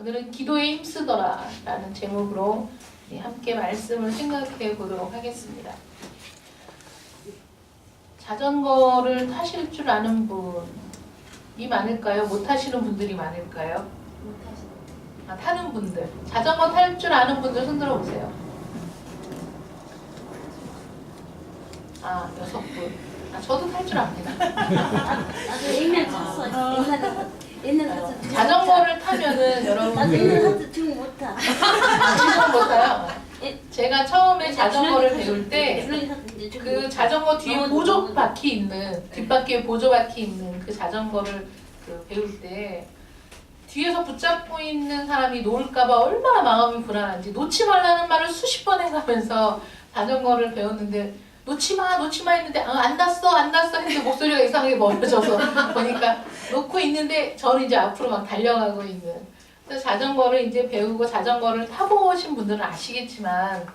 오늘은 기도에 힘쓰더라 라는 제목으로 함께 말씀을 생각해 보도록 하겠습니다. 자전거를 타실 줄 아는 분이 많을까요? 못 타시는 분들이 많을까요? 타는 분들. 자전거 탈 줄 아는 분들 손 들어보세요. 6분. 저도 탈 줄 압니다. 옛날 탔어. 옛날 탔어. 자전거를 타면은 여러분 나도 옛날 탔어. 지금 못 타. 지금 못 타요? 제가 처음에 자전거를 배울 때 그 그 자전거 뒤에 보조바퀴 있는, 뒷바퀴에 보조바퀴 있는 그 자전거를 배울 때 뒤에서 붙잡고 있는 사람이 놓을까봐 얼마나 마음이 불안한지 놓지 말라는 말을 수십 번 해가면서 자전거를 배웠는데 놓지 마 했는데 안 났어 했는데 목소리가 이상하게 멀어져서 보니까 놓고 있는데 저는 이제 앞으로 막 달려가고 있는. 그래서 자전거를 이제 배우고 자전거를 타보신 분들은 아시겠지만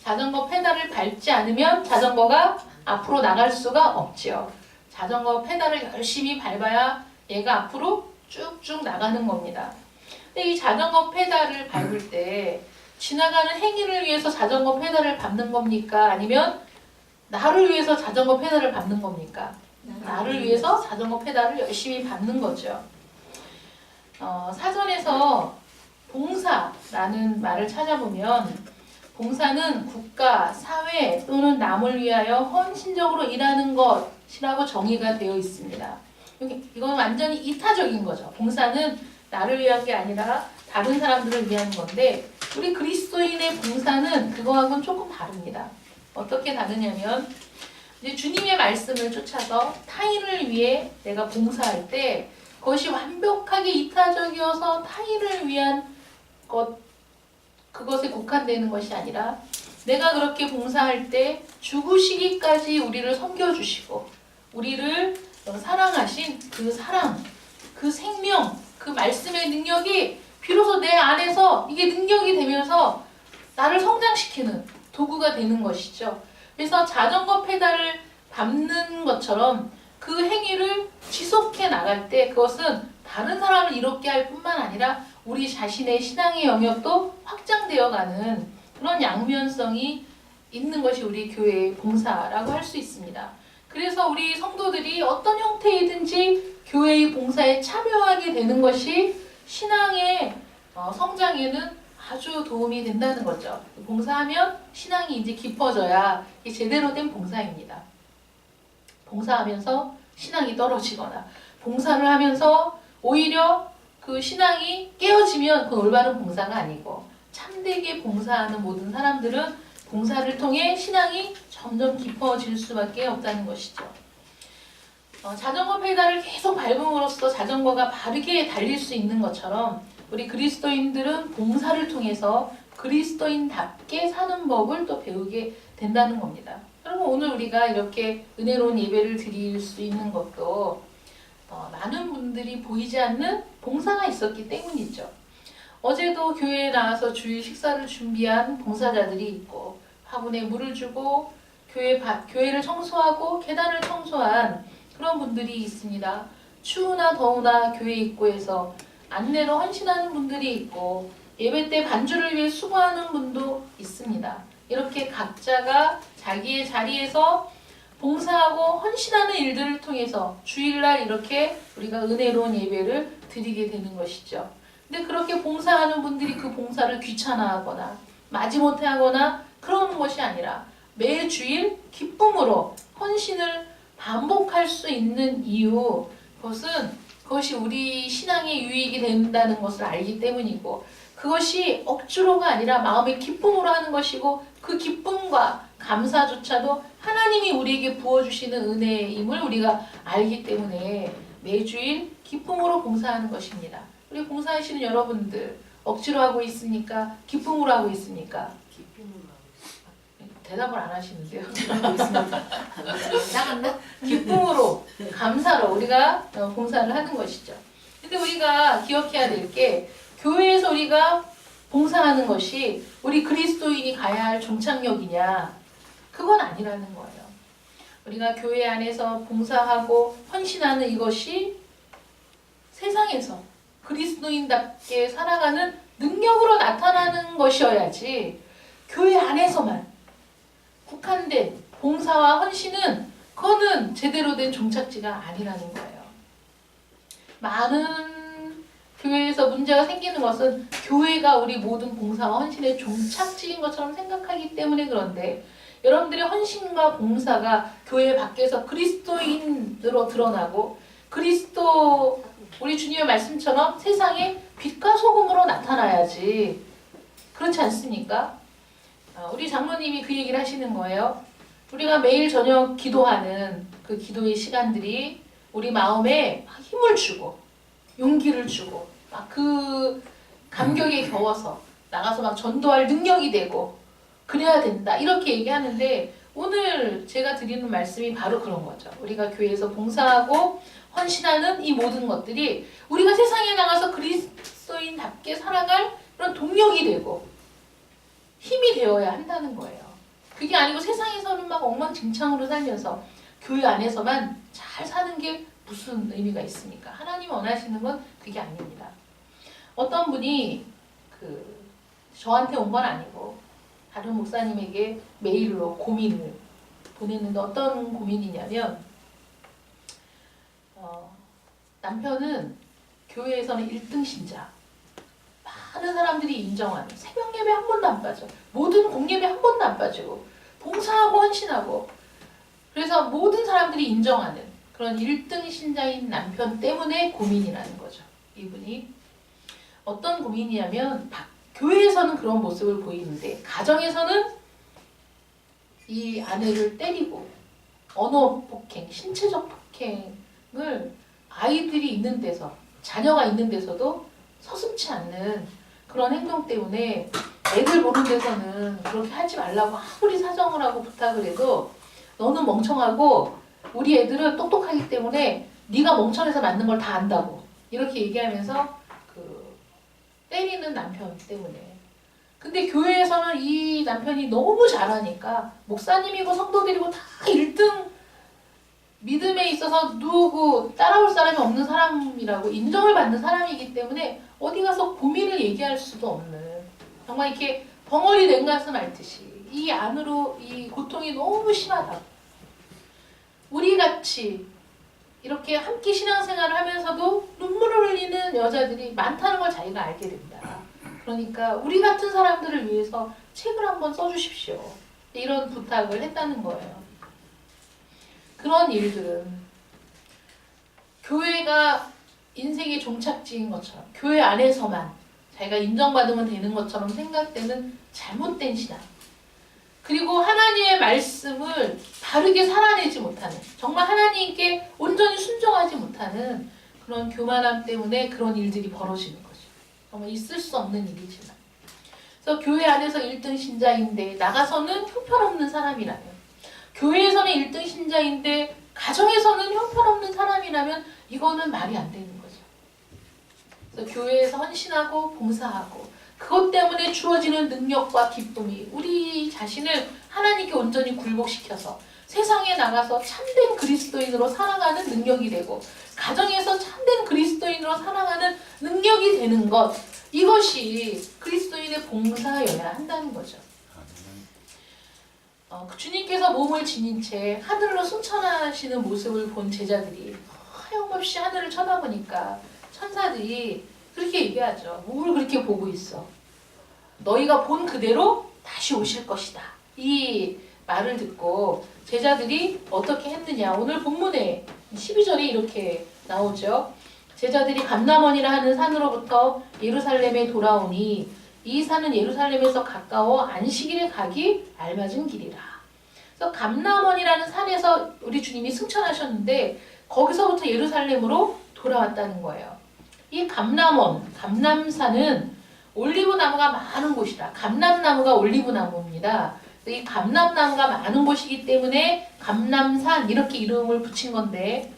자전거 페달을 밟지 않으면 자전거가 앞으로 나갈 수가 없지요. 자전거 페달을 열심히 밟아야 얘가 앞으로 쭉쭉 나가는 겁니다. 근데 이 자전거 페달을 밟을 때 지나가는 행인을 위해서 자전거 페달을 밟는 겁니까? 아니면 나를 위해서 자전거 페달을 밟는 겁니까? 나를 위해서 자전거 페달을 열심히 밟는 거죠. 사전에서 봉사라는 말을 찾아보면 봉사는 국가, 사회 또는 남을 위하여 헌신적으로 일하는 것이라고 정의가 되어 있습니다. 이건 완전히 이타적인 거죠. 봉사는 나를 위한 게 아니라 다른 사람들을 위한 건데 우리 그리스도인의 봉사는 그거하고는 조금 다릅니다. 어떻게 다르냐면 이제 주님의 말씀을 쫓아서 타인을 위해 내가 봉사할 때 그것이 완벽하게 이타적이어서 타인을 위한 그것에 국한되는 것이 아니라 내가 그렇게 봉사할 때 죽으시기까지 우리를 섬겨주시고 우리를 사랑하신 그 사랑, 그 생명, 그 말씀의 능력이 비로소 내 안에서 이게 능력이 되면서 나를 성장시키는 도구가 되는 것이죠. 그래서 자전거 페달을 밟는 것처럼 그 행위를 지속해 나갈 때 그것은 다른 사람을 이롭게 할 뿐만 아니라 우리 자신의 신앙의 영역도 확장되어 가는 그런 양면성이 있는 것이 우리 교회의 봉사라고 할 수 있습니다. 그래서 우리 성도들이 어떤 형태이든지 교회의 봉사에 참여하게 되는 것이 신앙의 성장에는 아주 도움이 된다는 거죠. 봉사하면 신앙이 이제 깊어져야 제대로 된 봉사입니다. 봉사하면서 신앙이 떨어지거나 봉사를 하면서 오히려 그 신앙이 깨어지면 그건 올바른 봉사가 아니고 참되게 봉사하는 모든 사람들은 봉사를 통해 신앙이 점점 깊어질 수밖에 없다는 것이죠. 자전거 페달을 계속 밟음으로써 자전거가 바르게 달릴 수 있는 것처럼 우리 그리스도인들은 봉사를 통해서 그리스도인답게 사는 법을 또 배우게 된다는 겁니다. 여러분 오늘 우리가 이렇게 은혜로운 예배를 드릴 수 있는 것도 많은 분들이 보이지 않는 봉사가 있었기 때문이죠. 어제도 교회에 나와서 주일 식사를 준비한 봉사자들이 있고 화분에 물을 주고 교회를 청소하고 계단을 청소한 그런 분들이 있습니다. 추우나 더우나 교회 입구에서 안내로 헌신하는 분들이 있고 예배 때 반주를 위해 수고하는 분도 있습니다. 이렇게 각자가 자기의 자리에서 봉사하고 헌신하는 일들을 통해서 주일날 이렇게 우리가 은혜로운 예배를 드리게 되는 것이죠. 근데 그렇게 봉사하는 분들이 그 봉사를 귀찮아하거나 마지못해 하거나 그러는 것이 아니라 매주일 기쁨으로 헌신을 반복할 수 있는 이유, 그것이 우리 신앙의 유익이 된다는 것을 알기 때문이고 그것이 억지로가 아니라 마음의 기쁨으로 하는 것이고 그 기쁨과 감사조차도 하나님이 우리에게 부어주시는 은혜임을 우리가 알기 때문에 매주일 기쁨으로 봉사하는 것입니다. 우리 봉사하시는 여러분들 억지로 하고 있습니까? 기쁨으로 하고 있습니까? 기쁨으로 하고 대답을 안 하시는데요. 나간다? 기쁨으로, 감사로 우리가 봉사를 하는 것이죠. 근데 우리가 기억해야 될 게 교회에서 우리가 봉사하는 것이 우리 그리스도인이 가야 할 종착역이냐? 그건 아니라는 거예요. 우리가 교회 안에서 봉사하고 헌신하는 이것이 세상에서 그리스도인답게 살아가는 능력으로 나타나는 것이어야지 교회 안에서만 국한된 봉사와 헌신은 그거는 제대로 된 종착지가 아니라는 거예요. 많은 교회에서 문제가 생기는 것은 교회가 우리 모든 봉사와 헌신의 종착지인 것처럼 생각하기 때문에 그런데 여러분들의 헌신과 봉사가 교회 밖에서 그리스도인으로 드러나고 그리스도 우리 주님의 말씀처럼 세상에 빛과 소금으로 나타나야지. 그렇지 않습니까? 우리 장로님이 그 얘기를 하시는 거예요. 우리가 매일 저녁 기도하는 그 기도의 시간들이 우리 마음에 힘을 주고 용기를 주고 막 그 감격에 겨워서 나가서 막 전도할 능력이 되고 그래야 된다 이렇게 얘기하는데 오늘 제가 드리는 말씀이 바로 그런 거죠. 우리가 교회에서 봉사하고 헌신하는 이 모든 것들이 우리가 세상에 나가서 그리스도인답게 살아갈 그런 동력이 되고 힘이 되어야 한다는 거예요. 그게 아니고 세상에서는 막 엉망진창으로 살면서 교회 안에서만 잘 사는 게 무슨 의미가 있습니까? 하나님이 원하시는 건 그게 아닙니다. 어떤 분이 저한테 온 건 아니고 다른 목사님에게 메일로 고민을 보냈는데 어떤 고민이냐면 남편은 교회에서는 1등 신자 많은 사람들이 인정하는 새벽 예배 한 번도 안 빠져 모든 공예배 한 번도 안 빠지고 봉사하고 헌신하고 그래서 모든 사람들이 인정하는 그런 1등 신자인 남편 때문에 고민이라는 거죠. 이분이 어떤 고민이냐면 교회에서는 그런 모습을 보이는데 가정에서는 이 아내를 때리고 언어 폭행, 신체적 폭행을 아이들이 있는 데서 자녀가 있는 데서도 서슴지 않는 그런 행동 때문에 애들 보는 데서는 그렇게 하지 말라고 아무리 사정을 하고 부탁을 해도 너는 멍청하고 우리 애들은 똑똑하기 때문에 네가 멍청해서 맞는 걸 다 안다고 이렇게 얘기하면서 때리는 남편 때문에. 근데 교회에서는 이 남편이 너무 잘하니까 목사님이고 성도들이고 다 1등 믿음에 있어서 누구 따라올 사람이 없는 사람이라고 인정을 받는 사람이기 때문에 어디 가서 고민을 얘기할 수도 없는 정말 이렇게 벙어리 냉가슴 앓듯이 이 안으로 이 고통이 너무 심하다. 우리 같이 이렇게 함께 신앙생활을 하면서도 눈물을 흘리는 여자들이 많다는 걸 자기가 알게 된다. 그러니까 우리 같은 사람들을 위해서 책을 한번 써주십시오. 이런 부탁을 했다는 거예요. 그런 일들은 교회가 인생의 종착지인 것처럼 교회 안에서만 자기가 인정받으면 되는 것처럼 생각되는 잘못된 신앙. 그리고 하나님의 말씀을 바르게 살아내지 못하는 정말 하나님께 온전히 순종하지 못하는 그런 교만함 때문에 그런 일들이 벌어지는 거죠. 정말 있을 수 없는 일이지만 그래서 교회 안에서 1등 신자인데 나가서는 형편없는 사람이라면 교회에서는 1등 신자인데 가정에서는 형편없는 사람이라면 이거는 말이 안 되는 거죠. 그래서 교회에서 헌신하고 봉사하고 그것 때문에 주어지는 능력과 기쁨이 우리 자신을 하나님께 온전히 굴복시켜서 세상에 나가서 참된 그리스도인으로 살아가는 능력이 되고 가정에서 참된 그리스도인으로 살아가는 능력이 되는 것 이것이 그리스도인의 봉사여야 한다는 거죠. 주님께서 몸을 지닌 채 하늘로 승천하시는 모습을 본 제자들이 하염없이 하늘을 쳐다보니까 천사들이 그렇게 얘기하죠. 뭘 그렇게 보고 있어? 너희가 본 그대로 다시 오실 것이다. 이 말을 듣고 제자들이 어떻게 했느냐. 오늘 본문에 12절에 이렇게 나오죠. 제자들이 감람원이라 하는 산으로부터 예루살렘에 돌아오니 이 산은 예루살렘에서 가까워 안식일에 가기 알맞은 길이라. 그래서 감람원이라는 산에서 우리 주님이 승천하셨는데 거기서부터 예루살렘으로 돌아왔다는 거예요. 이 감람원, 감람산은 올리브나무가 많은 곳이다. 감람나무가 올리브나무입니다. 이 감람나무가 많은 곳이기 때문에 감람산 이렇게 이름을 붙인 건데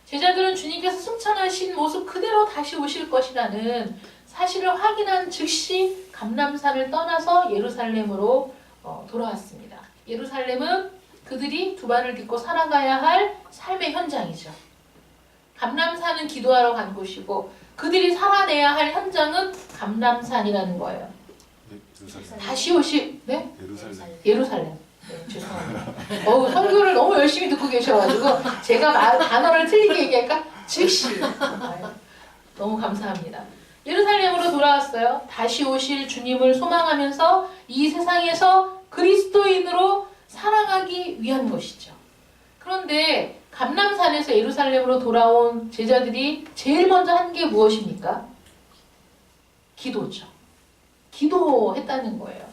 제자들은 주님께서 승천하신 모습 그대로 다시 오실 것이라는 사실을 확인한 즉시 감람산을 떠나서 예루살렘으로 돌아왔습니다. 예루살렘은 그들이 두 발을 딛고 살아가야 할 삶의 현장이죠. 감람산은 기도하러 간 곳이고 그들이 살아내야 할 현장은 감람산이라는 거예요. 예루살렘. 다시 오실 네? 예루살렘. 예루살렘. 네, 죄송합니다. 설교를 너무 열심히 듣고 계셔가지고 제가 단어를 틀리게 얘기할까? 즉시. 아유, 너무 감사합니다. 예루살렘으로 돌아왔어요. 다시 오실 주님을 소망하면서 이 세상에서 그리스도인으로 살아가기 위한 것이죠. 그런데 감람산에서 예루살렘으로 돌아온 제자들이 제일 먼저 한 게 무엇입니까? 기도죠. 기도했다는 거예요.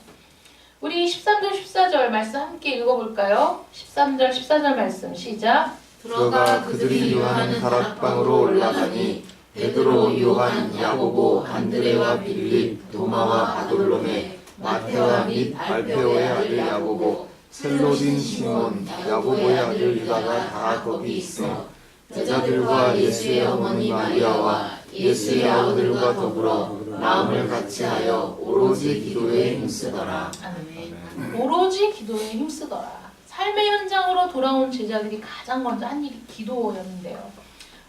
우리 13절 14절 말씀 함께 읽어볼까요? 13절 14절 말씀 시작. 들어가 그들이 요한 다락방으로 올라가니 베드로, 요한, 야고보, 안드레와 빌립, 도마와 바돌로메, 마테와 및 알페오의 아들 야고보, 셀로딘 시몬, 야고보의 아들 유다가 다 거기 있어 제자들과 예수의 어머니 마리아와 예수의 아우들과 더불어 마음을 같이하여 오로지 기도에 힘쓰더라. 아멘. 오로지 기도에 힘쓰더라. 삶의 현장으로 돌아온 제자들이 가장 먼저 한 일이 기도였는데요.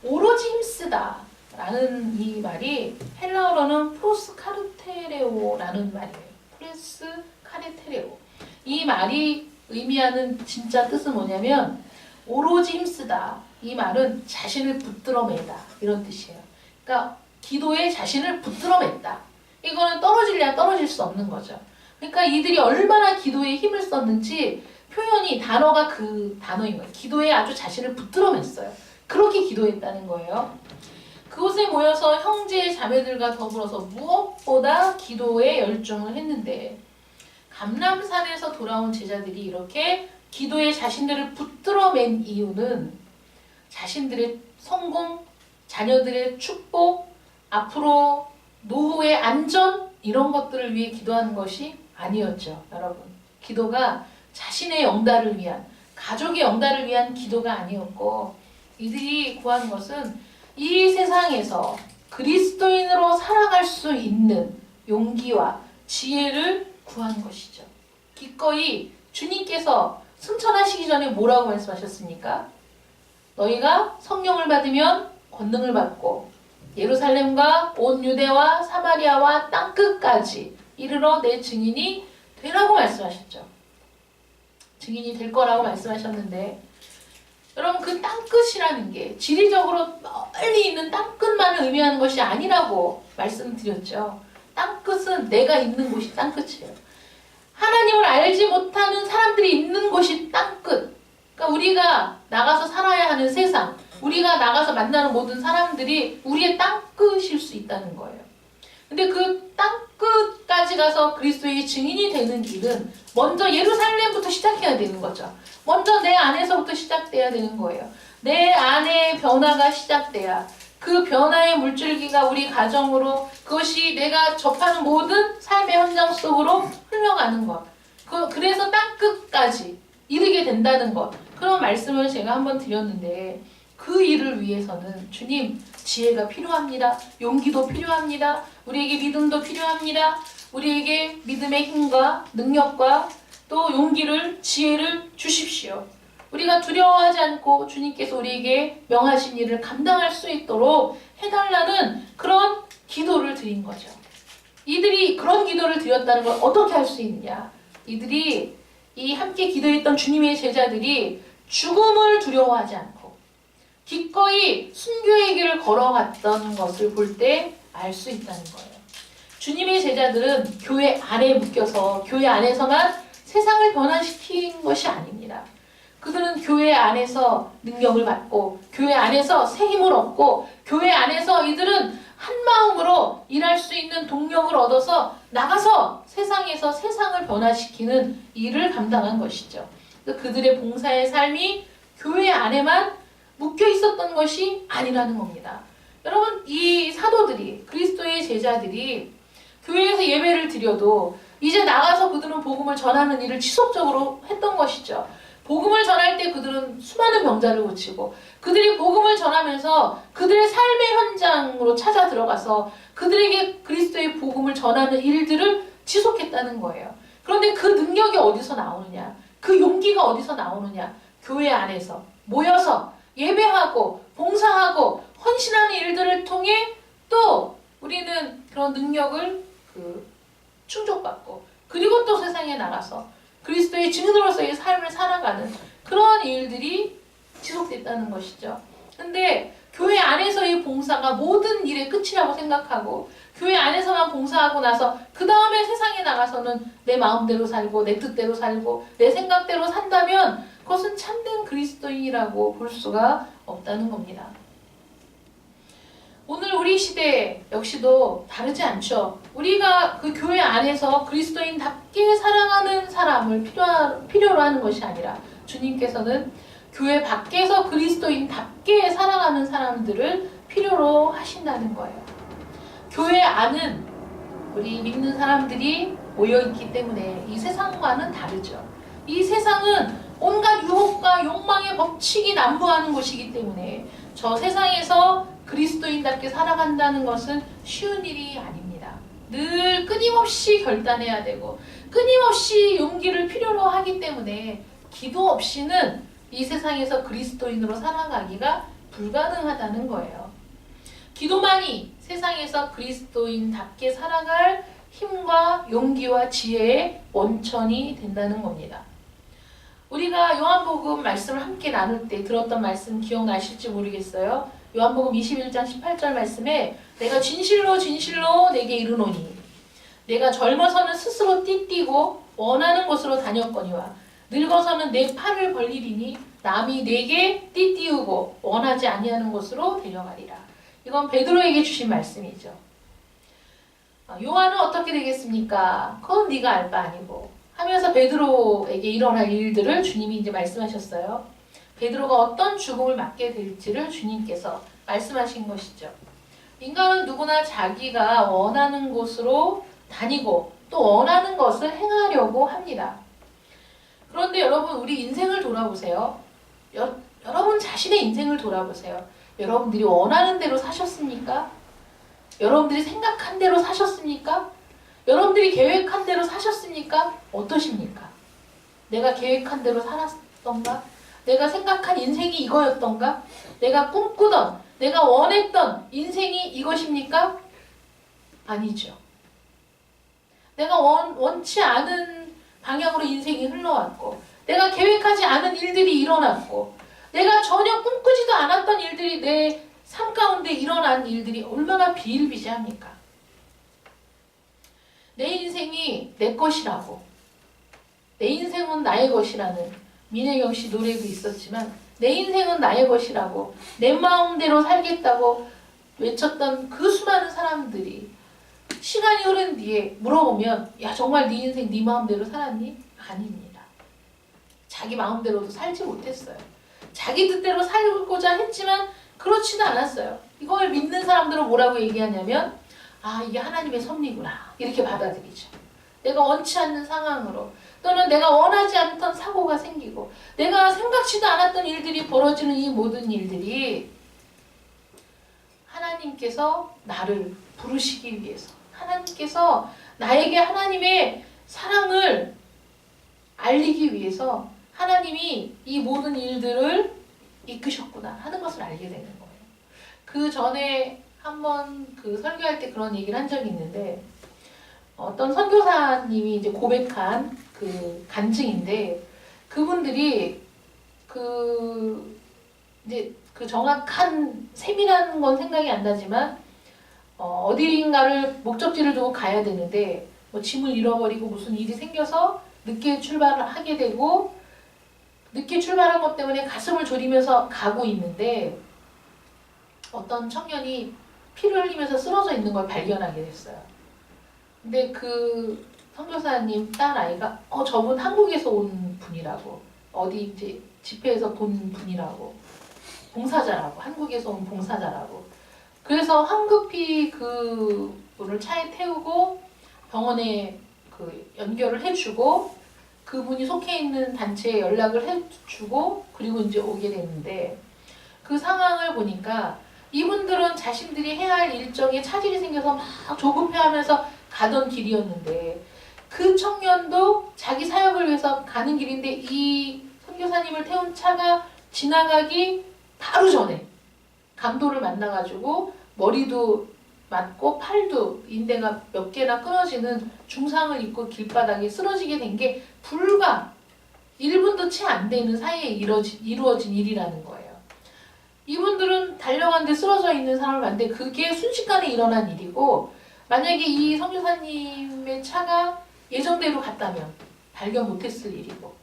오로지 힘쓰다 라는 이 말이 헬라어로는 프로스 카르테레오라는 말이에요. 프레스 카르테레오. 이 말이 의미하는 진짜 뜻은 뭐냐면 오로지 힘쓰다. 이 말은 자신을 붙들어매다 이런 뜻이에요. 그러니까 기도에 자신을 붙들어맸다. 이거는 떨어질래야 떨어질 수 없는 거죠. 그러니까 이들이 얼마나 기도에 힘을 썼는지 표현이 단어가 그 단어인 거예요. 기도에 아주 자신을 붙들어맸어요. 그렇게 기도했다는 거예요. 그곳에 모여서 형제 자매들과 더불어서 무엇보다 기도에 열중을 했는데 감람산에서 돌아온 제자들이 이렇게 기도에 자신들을 붙들어맨 이유는 자신들의 성공, 자녀들의 축복, 앞으로 노후의 안전 이런 것들을 위해 기도하는 것이 아니었죠. 여러분. 기도가 자신의 영달을 위한, 가족의 영달을 위한 기도가 아니었고 이들이 구한 것은 이 세상에서 그리스도인으로 살아갈 수 있는 용기와 지혜를 구한 것이죠. 기꺼이 주님께서 승천하시기 전에 뭐라고 말씀하셨습니까? 너희가 성령을 받으면 권능을 받고 예루살렘과 온 유대와 사마리아와 땅끝까지 이르러 내 증인이 되라고 말씀하셨죠. 증인이 될 거라고 말씀하셨는데 여러분 그 땅끝이라는 게 지리적으로 멀리 있는 땅끝만을 의미하는 것이 아니라고 말씀드렸죠. 땅끝은 내가 있는 곳이 땅끝이에요. 하나님을 알지 못하는 사람들이 있는 곳이 땅끝. 그러니까 우리가 나가서 살아야 하는 세상, 우리가 나가서 만나는 모든 사람들이 우리의 땅끝일 수 있다는 거예요. 근데 그 땅끝까지 가서 그리스도의 증인이 되는 길은 먼저 예루살렘부터 시작해야 되는 거죠. 먼저 내 안에서부터 시작돼야 되는 거예요. 내 안의 변화가 시작돼야 그 변화의 물줄기가 우리 가정으로 그것이 내가 접하는 모든 삶의 현장 속으로 흘러가는 것. 그래서 땅끝까지 이르게 된다는 것. 그런 말씀을 제가 한번 드렸는데 그 일을 위해서는 주님 지혜가 필요합니다. 용기도 필요합니다. 우리에게 믿음도 필요합니다. 우리에게 믿음의 힘과 능력과 또 용기를 지혜를 주십시오. 우리가 두려워하지 않고 주님께서 우리에게 명하신 일을 감당할 수 있도록 해달라는 그런 기도를 드린 거죠. 이들이 그런 기도를 드렸다는 걸 어떻게 할 수 있느냐. 이들이 이 함께 기도했던 주님의 제자들이 죽음을 두려워하지 않고 기꺼이 순교의 길을 걸어갔던 것을 볼 때 알 수 있다는 거예요. 주님의 제자들은 교회 안에 묶여서 교회 안에서만 세상을 변화시킨 것이 아닙니다. 그들은 교회 안에서 능력을 받고 교회 안에서 새 힘을 얻고 교회 안에서 이들은 한 마음으로 일할 수 있는 동력을 얻어서 나가서 세상에서 세상을 변화시키는 일을 감당한 것이죠. 그들의 봉사의 삶이 교회 안에만 묶여 있었던 것이 아니라는 겁니다. 여러분, 이 사도들이, 그리스도의 제자들이 교회에서 예배를 드려도 이제 나가서 그들은 복음을 전하는 일을 지속적으로 했던 것이죠. 복음을 전할 때 그들은 수많은 병자를 고치고 그들이 복음을 전하면서 그들의 삶의 현장으로 찾아 들어가서 그들에게 그리스도의 복음을 전하는 일들을 지속했다는 거예요. 그런데 그 능력이 어디서 나오느냐? 그 용기가 어디서 나오느냐? 교회 안에서 모여서 예배하고 봉사하고 헌신하는 일들을 통해 또 우리는 그런 능력을 충족받고 그리고 또 세상에 나가서 그리스도의 증인으로서의 삶을 살아가는 그런 일들이 지속됐다는 것이죠. 근데 교회 안에서의 봉사가 모든 일의 끝이라고 생각하고 교회 안에서만 봉사하고 나서 그 다음에 세상에 나가서는 내 마음대로 살고 내 뜻대로 살고 내 생각대로 산다면 그것은 참된 그리스도인이라고 볼 수가 없다는 겁니다. 오늘 우리 시대 역시도 다르지 않죠. 우리가 그 교회 안에서 그리스도인답게 사랑하는 사람을 필요로 하는 것이 아니라 주님께서는 교회 밖에서 그리스도인답게 살아가는 사람들을 필요로 하신다는 거예요. 교회 안은 우리 믿는 사람들이 모여있기 때문에 이 세상과는 다르죠. 이 세상은 온갖 유혹과 욕망의 법칙이 난무하는 곳이기 때문에 저 세상에서 그리스도인답게 살아간다는 것은 쉬운 일이 아닙니다. 늘 끊임없이 결단해야 되고 끊임없이 용기를 필요로 하기 때문에 기도 없이는 이 세상에서 그리스도인으로 살아가기가 불가능하다는 거예요. 기도만이 세상에서 그리스도인답게 살아갈 힘과 용기와 지혜의 원천이 된다는 겁니다. 우리가 요한복음 말씀을 함께 나눌 때 들었던 말씀 기억나실지 모르겠어요. 요한복음 21장 18절 말씀에 내가 진실로 진실로 내게 이르노니 내가 젊어서는 스스로 띠띠고 원하는 곳으로 다녔거니와 늙어서는 내 팔을 벌리리니 남이 내게 띠띠우고 원하지 아니하는 곳으로 데려가리라. 이건 베드로에게 주신 말씀이죠. 요한은 어떻게 되겠습니까? 그건 네가 알 바 아니고 하면서 베드로에게 일어날 일들을 주님이 이제 말씀하셨어요. 베드로가 어떤 죽음을 맞게 될지를 주님께서 말씀하신 것이죠. 인간은 누구나 자기가 원하는 곳으로 다니고 또 원하는 것을 행하려고 합니다. 그런데 여러분 우리 인생을 돌아보세요. 여러분 자신의 인생을 돌아보세요. 여러분들이 원하는 대로 사셨습니까? 여러분들이 생각한 대로 사셨습니까? 여러분들이 계획한 대로 사셨습니까? 어떠십니까? 내가 계획한 대로 살았던가? 내가 생각한 인생이 이거였던가? 내가 꿈꾸던, 내가 원했던 인생이 이것입니까? 아니죠. 내가 원치 않은 방향으로 인생이 흘러왔고 내가 계획하지 않은 일들이 일어났고 내가 전혀 꿈꾸지도 않았던 일들이 내 삶 가운데 일어난 일들이 얼마나 비일비재합니까? 내 인생이 내 것이라고 내 인생은 나의 것이라는 민혜경 씨 노래도 있었지만 내 인생은 나의 것이라고 내 마음대로 살겠다고 외쳤던 그 수많은 사람들이 시간이 흐른 뒤에 물어보면 야 정말 네 인생 네 마음대로 살았니? 아닙니다. 자기 마음대로도 살지 못했어요. 자기 뜻대로 살고자 했지만 그렇지는 않았어요. 이걸 믿는 사람들은 뭐라고 얘기하냐면 아 이게 하나님의 섭리구나 이렇게 받아들이죠. 내가 원치 않는 상황으로 또는 내가 원하지 않던 사고가 생기고 내가 생각지도 않았던 일들이 벌어지는 이 모든 일들이 하나님께서 나를 부르시기 위해서 하나님께서 나에게 하나님의 사랑을 알리기 위해서 하나님이 이 모든 일들을 이끄셨구나 하는 것을 알게 되는 거예요. 그 전에 한번 그 설교할 때 그런 얘기를 한 적이 있는데 어떤 선교사님이 이제 고백한 그 간증인데 그분들이 이제 그 정확한 세밀한 건 생각이 안 나지만 어디인가를 목적지를 두고 가야 되는데 뭐 짐을 잃어버리고 무슨 일이 생겨서 늦게 출발을 하게 되고 늦게 출발한 것 때문에 가슴을 졸이면서 가고 있는데 어떤 청년이 피를 흘리면서 쓰러져 있는 걸 발견하게 됐어요. 근데 그 선교사님 딸 아이가 저분 한국에서 온 분이라고 어디 이제 집회에서 본 분이라고 봉사자라고 한국에서 온 봉사자라고 그래서 황급히 그 분을 차에 태우고 병원에 그 연결을 해주고 그분이 속해 있는 단체에 연락을 해주고 그리고 이제 오게 됐는데 그 상황을 보니까 이분들은 자신들이 해야 할 일정에 차질이 생겨서 막 조급해하면서 가던 길이었는데 그 청년도 자기 사역을 위해서 가는 길인데 이 선교사님을 태운 차가 지나가기 바로 전에 강도를 만나가지고 머리도 맞고 팔도 인대가 몇 개나 끊어지는 중상을 입고 길바닥에 쓰러지게 된 게 불과 1분도 채 안 되는 사이에 이루어진 일이라는 거예요. 이분들은 달려가는데 쓰러져 있는 사람을 봤는데 그게 순식간에 일어난 일이고, 만약에 이 선교사님의 차가 예정대로 갔다면 발견 못했을 일이고,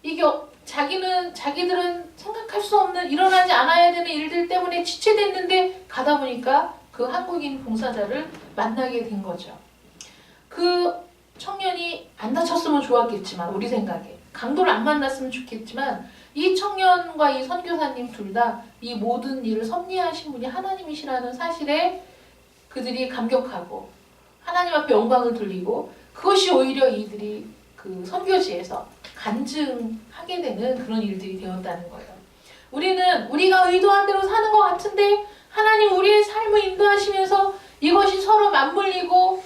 이게 자기들은 생각할 수 없는, 일어나지 않아야 되는 일들 때문에 지체됐는데 가다 보니까 그 한국인 봉사자를 만나게 된 거죠. 그 청년이 안 다쳤으면 좋았겠지만, 우리 생각에 강도를 안 만났으면 좋겠지만, 이 청년과 이 선교사님 둘 다 이 모든 일을 섭리하신 분이 하나님이시라는 사실에 그들이 감격하고 하나님 앞에 영광을 돌리고, 그것이 오히려 이들이 그 선교지에서 간증하게 되는 그런 일들이 되었다는 거예요. 우리는 우리가 의도한 대로 사는 것 같은데 하나님 우리의 삶을 인도하시면서 이것이 서로 맞물리고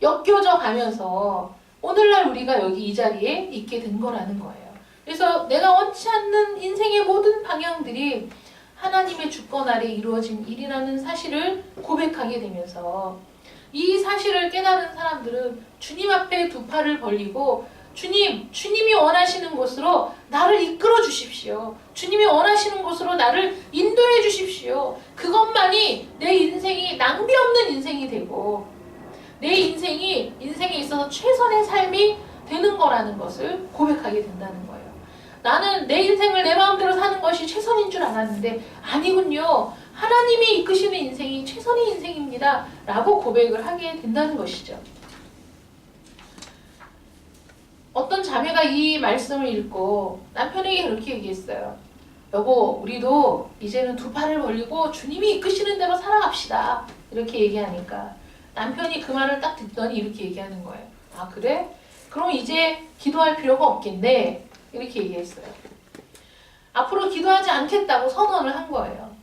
엮여져 가면서 오늘날 우리가 여기 이 자리에 있게 된 거라는 거예요. 그래서 내가 원치 않는 인생의 모든 방향들이 하나님의 주권 아래 이루어진 일이라는 사실을 고백하게 되면서, 이 사실을 깨달은 사람들은 주님 앞에 두 팔을 벌리고, 주님이 원하시는 곳으로 나를 이끌어 주십시오. 주님이 원하시는 곳으로 나를 인도해 주십시오. 그것만이 내 인생이 낭비 없는 인생이 되고, 내 인생에 있어서 최선의 삶이 되는 거라는 것을 고백하게 된다는 거예요. 나는 내 인생을 내 마음대로 사는 것이 최선인 줄 알았는데 아니군요. 하나님이 이끄시는 인생이 최선의 인생입니다. 라고 고백을 하게 된다는 것이죠. 어떤 자매가 이 말씀을 읽고 남편에게 그렇게 얘기했어요. 여보, 우리도 이제는 두 팔을 벌리고 주님이 이끄시는 대로 살아갑시다. 이렇게 얘기하니까 남편이 그 말을 딱 듣더니 이렇게 얘기하는 거예요. 아, 그래? 그럼 이제 기도할 필요가 없겠네. 이렇게 얘기했어요. 앞으로 기도하지 않겠다고 선언을 한 거예요.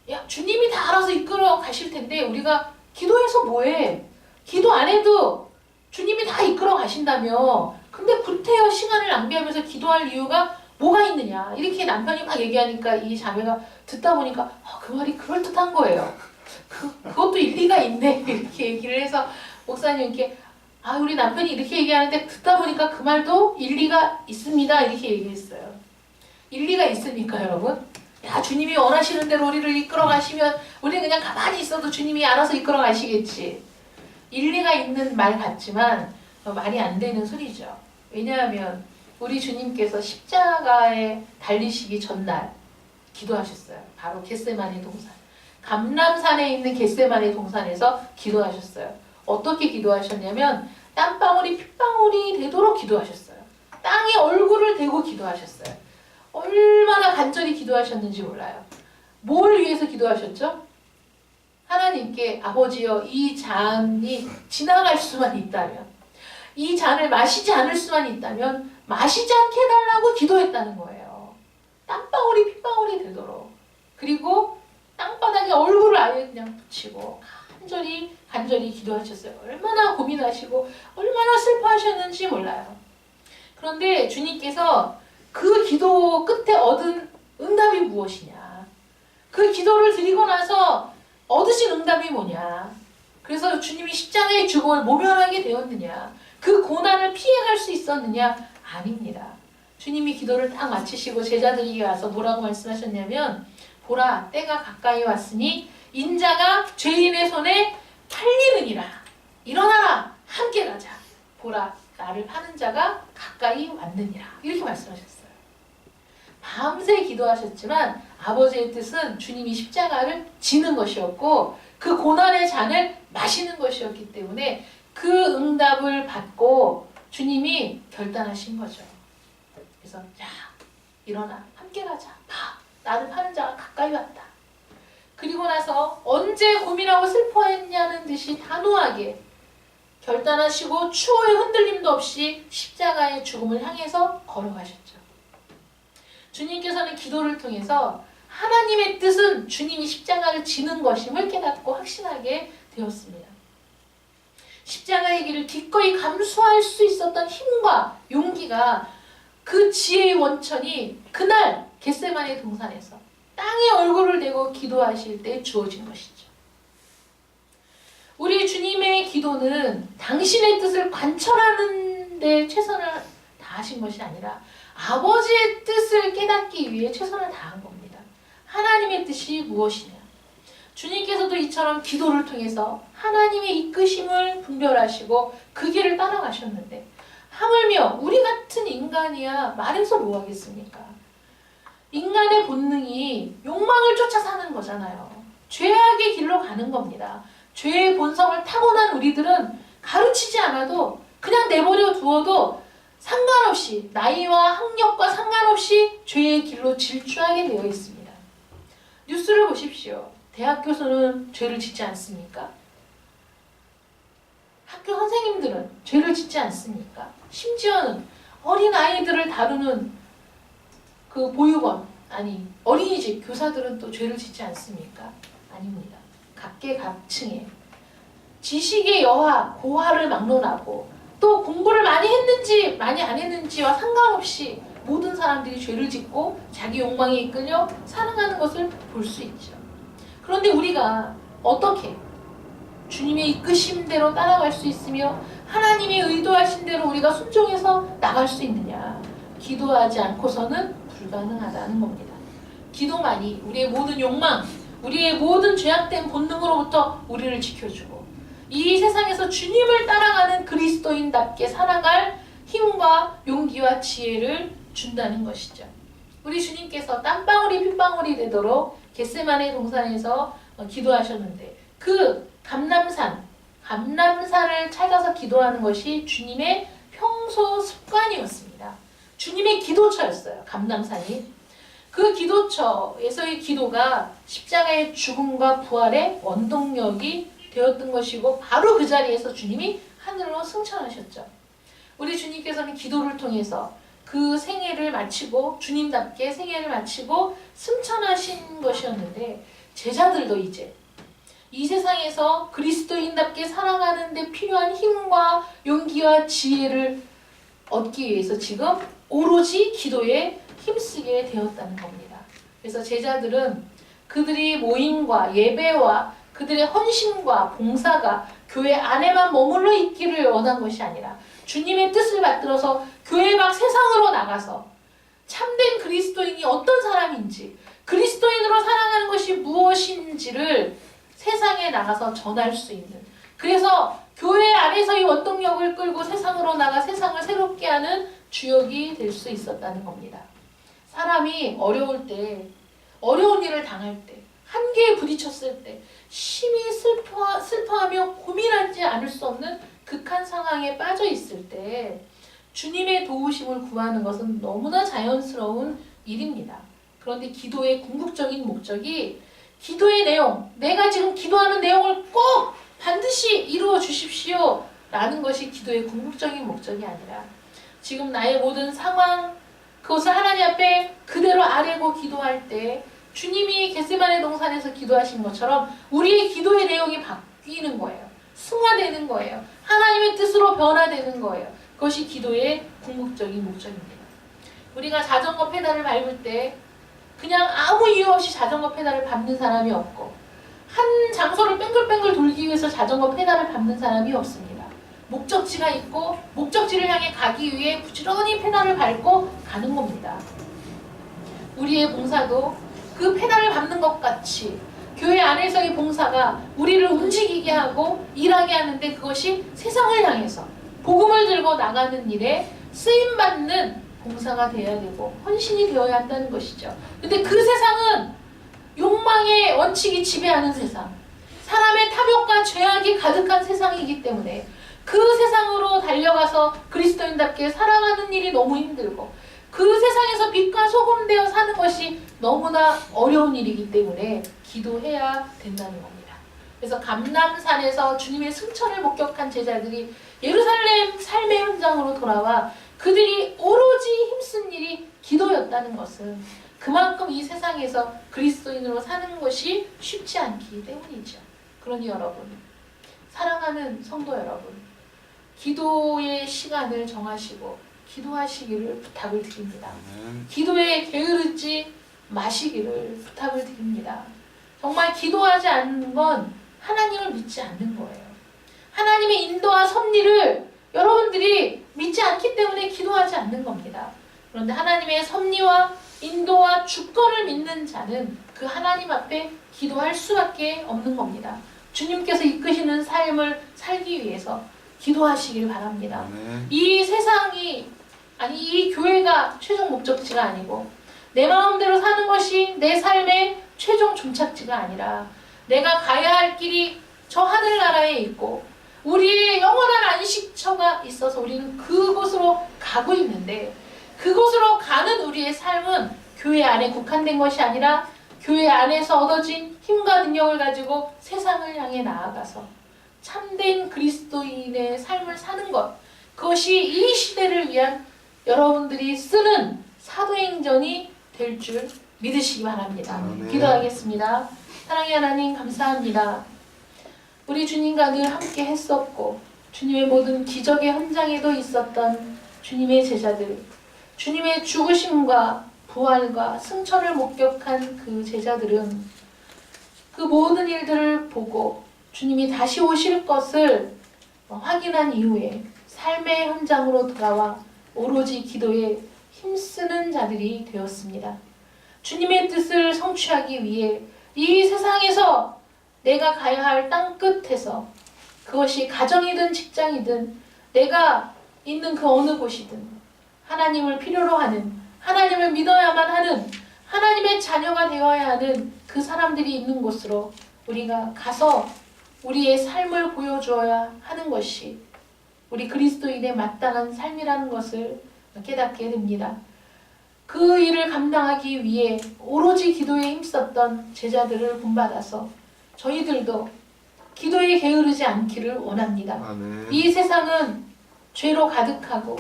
야, 주님이 다 알아서 이끌어 가실 텐데 우리가 기도해서 뭐해? 기도 안 해도 주님이 다 이끌어 가신다며. 근데 구태여 시간을 낭비하면서 기도할 이유가 뭐가 있느냐. 이렇게 남편이 막 얘기하니까 이 자매가 듣다 보니까 그 말이 그럴듯한 거예요. 그것도 일리가 있네. 이렇게 얘기를 해서 목사님께 우리 남편이 이렇게 얘기하는데 듣다 보니까 그 말도 일리가 있습니다. 이렇게 얘기했어요. 일리가 있으니까 여러분. 야, 주님이 원하시는 대로 우리를 이끌어 가시면 우리는 그냥 가만히 있어도 주님이 알아서 이끌어 가시겠지. 일리가 있는 말 같지만 말이 안 되는 소리죠. 왜냐하면 우리 주님께서 십자가에 달리시기 전날 기도하셨어요. 바로 겟세마네 동산. 감람산에 있는 겟세마네 동산에서 기도하셨어요. 어떻게 기도하셨냐면 땀방울이 핏방울이 되도록 기도하셨어요. 땅에 얼굴을 대고 기도하셨어요. 얼마나 간절히 기도하셨는지 몰라요. 뭘 위해서 기도하셨죠? 하나님께 아버지여, 이 잔이 지나갈 수만 있다면, 이 잔을 마시지 않을 수만 있다면 마시지 않게 해달라고 기도했다는 거예요. 땀방울이 핏방울이 되도록. 그리고 땅바닥에 얼굴을 아예 그냥 붙이고 간절히 기도하셨어요. 얼마나 고민하시고 얼마나 슬퍼하셨는지 몰라요. 그런데 주님께서 그 기도 끝에 얻은 응답이 무엇이냐? 그 기도를 드리고 나서 얻으신 응답이 뭐냐? 그래서 주님이 십자가의 죽음을 모면하게 되었느냐? 그 고난을 피해갈 수 있었느냐? 아닙니다. 주님이 기도를 딱 마치시고 제자들에게 와서 뭐라고 말씀하셨냐면, 보라, 때가 가까이 왔으니 인자가 죄인의 손에 팔리느니라. 일어나라, 함께 가자. 보라, 나를 파는 자가 가까이 왔느니라. 이렇게 말씀하셨어요. 밤새 기도하셨지만 아버지의 뜻은 주님이 십자가를 지는 것이었고 그 고난의 잔을 마시는 것이었기 때문에 그 응답을 받고 주님이 결단하신 거죠. 그래서 야, 일어나, 함께 가자. 봐, 나를 파는 자가 가까이 왔다. 그리고 나서 언제 고민하고 슬퍼했냐는 듯이 단호하게 결단하시고 추호의 흔들림도 없이 십자가의 죽음을 향해서 걸어가셨죠. 주님께서는 기도를 통해서 하나님의 뜻은 주님이 십자가를 지는 것임을 깨닫고 확신하게 되었습니다. 십자가의 길을 기꺼이 감수할 수 있었던 힘과 용기가, 그 지혜의 원천이 그날 겟세마네 동산에서 땅에 얼굴을 대고 기도하실 때 주어진 것이죠. 우리 주님의 기도는 당신의 뜻을 관철하는 데 최선을 다하신 것이 아니라 아버지의 뜻을 깨닫기 위해 최선을 다한 겁니다. 하나님의 뜻이 무엇이냐? 주님께서도 이처럼 기도를 통해서 하나님의 이끄심을 분별하시고 그 길을 따라가셨는데 하물며 우리 같은 인간이야 말해서 뭐하겠습니까? 인간의 본능이 욕망을 쫓아 사는 거잖아요. 죄악의 길로 가는 겁니다. 죄의 본성을 타고난 우리들은 가르치지 않아도 그냥 내버려 두어도 상관없이 나이와 학력과 상관없이 죄의 길로 질주하게 되어 있습니다. 뉴스를 보십시오. 대학 교수는 죄를 짓지 않습니까? 학교 선생님들은 죄를 짓지 않습니까? 심지어는 어린 아이들을 다루는 그 보육원, 아니 어린이집 교사들은 또 죄를 짓지 않습니까? 아닙니다. 각계각층에 지식의 여하, 고하를 막론하고 또 공부를 많이 했는지 많이 안 했는지와 상관없이 모든 사람들이 죄를 짓고 자기 욕망에 이끌려 살아가는 것을 볼 수 있죠. 그런데 우리가 어떻게 주님의 이끄심대로 따라갈 수 있으며 하나님의 의도하신 대로 우리가 순종해서 나갈 수 있느냐? 기도하지 않고서는 불가능하다는 겁니다. 기도만이 우리의 모든 욕망, 우리의 모든 죄악된 본능으로부터 우리를 지켜주고 이 세상에서 주님을 따라가는 그리스도인답게 살아갈 힘과 용기와 지혜를 준다는 것이죠. 우리 주님께서 땀방울이 핏방울이 되도록 겟세마네 동산에서 기도하셨는데 그 감람산을 찾아서 기도하는 것이 주님의 평소 습관이었습니다. 주님의 기도처였어요. 감람산이. 그 기도처에서의 기도가 십자가의 죽음과 부활의 원동력이 되었던 것이고 바로 그 자리에서 주님이 하늘로 승천하셨죠. 우리 주님께서는 기도를 통해서 그 생애를 마치고 주님답게 생애를 마치고 승천하신 것이었는데 제자들도 이제 이 세상에서 그리스도인답게 살아가는 데 필요한 힘과 용기와 지혜를 얻기 위해서 지금 오로지 기도에 힘쓰게 되었다는 겁니다. 그래서 제자들은 그들이 모임과 예배와 그들의 헌신과 봉사가 교회 안에만 머물러 있기를 원한 것이 아니라 주님의 뜻을 받들어서 교회 밖 세상으로 나가서 참된 그리스도인이 어떤 사람인지 그리스도인으로 살아가는 것이 무엇인지를 세상에 나가서 전할 수 있는, 그래서 교회 안에서의 원동력을 끌고 세상으로 나가 세상을 새롭게 하는 주역이 될 수 있었다는 겁니다. 사람이 어려울 때, 어려운 일을 당할 때, 한계에 부딪혔을 때 심히 슬퍼하며 고민하지 않을 수 없는 극한 상황에 빠져 있을 때 주님의 도우심을 구하는 것은 너무나 자연스러운 일입니다. 그런데 기도의 궁극적인 목적이 기도의 내용, 내가 지금 기도하는 내용을 꼭 반드시 이루어 주십시오 라는 것이 기도의 궁극적인 목적이 아니라 지금 나의 모든 상황, 그것을 하나님 앞에 그대로 아뢰고 기도할 때 주님이 겟세마네 동산에서 기도하신 것처럼 우리의 기도의 내용이 바뀌는 거예요. 승화되는 거예요. 하나님의 뜻으로 변화되는 거예요. 그것이 기도의 궁극적인 목적입니다. 우리가 자전거 페달을 밟을 때 그냥 아무 이유 없이 자전거 페달을 밟는 사람이 없고 한 장소를 뺑글뺑글 돌기 위해서 자전거 페달을 밟는 사람이 없습니다. 목적지가 있고 목적지를 향해 가기 위해 부지런히 페달을 밟고 가는 겁니다. 우리의 봉사도 그 페달을 밟는 것 같이 교회 안에서의 봉사가 우리를 움직이게 하고 일하게 하는데 그것이 세상을 향해서 복음을 들고 나가는 일에 쓰임받는 봉사가 되어야 되고 헌신이 되어야 한다는 것이죠. 근데 그 세상은 욕망의 원칙이 지배하는 세상, 사람의 탐욕과 죄악이 가득한 세상이기 때문에 그 세상으로 달려가서 그리스도인답게 살아가는 일이 너무 힘들고 그 세상에서 빛과 소금 되어 사는 것이 너무나 어려운 일이기 때문에 기도해야 된다는 겁니다. 그래서 감람산에서 주님의 승천을 목격한 제자들이 예루살렘 삶의 현장으로 돌아와 그들이 오로지 힘쓴 일이 기도였다는 것은 그만큼 이 세상에서 그리스도인으로 사는 것이 쉽지 않기 때문이죠. 그러니 여러분, 사랑하는 성도 여러분, 기도의 시간을 정하시고 기도하시기를 부탁을 드립니다. 기도에 게으르지 마시기를 부탁을 드립니다. 정말 기도하지 않는 건 하나님을 믿지 않는 거예요. 하나님의 인도와 섭리를 여러분들이 믿지 않기 때문에 기도하지 않는 겁니다. 그런데 하나님의 섭리와 인도와 주권을 믿는 자는 그 하나님 앞에 기도할 수밖에 없는 겁니다. 주님께서 이끄시는 삶을 살기 위해서 기도하시길 바랍니다. 아멘. 이 세상이 아니 이 교회가 최종 목적지가 아니고 내 마음대로 사는 것이 내 삶의 최종 종착지가 아니라 내가 가야 할 길이 저 하늘나라에 있고 우리의 영원한 안식처가 있어서 우리는 그곳으로 가고 있는데 그곳으로 가는 우리의 삶은 교회 안에 국한된 것이 아니라 교회 안에서 얻어진 힘과 능력을 가지고 세상을 향해 나아가서 참된 그리스도인의 삶을 사는 것, 그것이 이 시대를 위한 여러분들이 쓰는 사도행전이 될 줄 믿으시기 바랍니다. 아멘. 기도하겠습니다. 사랑의 하나님 감사합니다. 우리 주님과 늘 함께 했었고 주님의 모든 기적의 현장에도 있었던 주님의 제자들, 주님의 죽으심과 부활과 승천을 목격한 그 제자들은 그 모든 일들을 보고 주님이 다시 오실 것을 확인한 이후에 삶의 현장으로 돌아와 오로지 기도에 힘쓰는 자들이 되었습니다. 주님의 뜻을 성취하기 위해 이 세상에서 내가 가야 할 땅 끝에서 그것이 가정이든 직장이든 내가 있는 그 어느 곳이든 하나님을 필요로 하는, 하나님을 믿어야만 하는, 하나님의 자녀가 되어야 하는 그 사람들이 있는 곳으로 우리가 가서 우리의 삶을 보여주어야 하는 것이 우리 그리스도인의 마땅한 삶이라는 것을 깨닫게 됩니다. 그 일을 감당하기 위해 오로지 기도에 힘썼던 제자들을 본받아서 저희들도 기도에 게으르지 않기를 원합니다. 아멘. 이 세상은 죄로 가득하고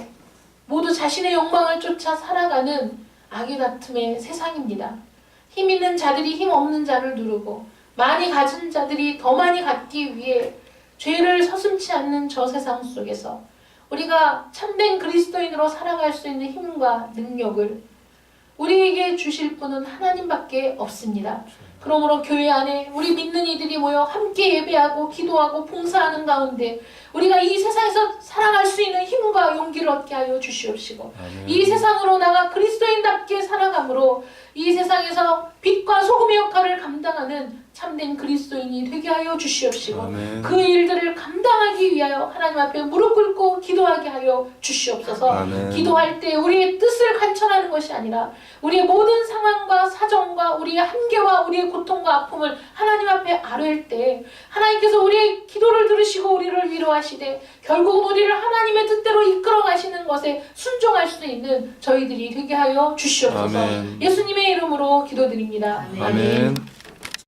모두 자신의 욕망을 쫓아 살아가는 악의 다툼의 세상입니다. 힘 있는 자들이 힘 없는 자를 누르고 많이 가진 자들이 더 많이 갖기 위해 죄를 서슴지 않는 저 세상 속에서 우리가 참된 그리스도인으로 살아갈 수 있는 힘과 능력을 우리에게 주실 분은 하나님밖에 없습니다. 그러므로 교회 안에 우리 믿는 이들이 모여 함께 예배하고 기도하고 봉사하는 가운데 우리가 이 세상에서 살아갈 수 있는 힘과 용기를 얻게 하여 주시옵시고 아멘. 이 세상으로 나가 그리스도인답게 살아감으로 이 세상에서 빛과 소금의 역할을 감당하는 참된 그리스도인이 되게 하여 주시옵시고 아멘. 그 일들을 감당하기 위하여 하나님 앞에 무릎 꿇고 기도하게 하여 주시옵소서. 아멘. 기도할 때 우리의 뜻을 관철하는 것이 아니라 우리의 모든 상황과 사정과 우리의 한계와 우리의 고통과 아픔을 하나님 앞에 아뢰일 때 하나님께서 우리의 기도를 들으시고 우리를 위로하시되 결국은 우리를 하나님의 뜻대로 이끌어 가시는 것에 순종할 수 있는 저희들이 되게 하여 주시옵소서. 아멘. 예수님의 이름으로 기도드립니다. 아멘.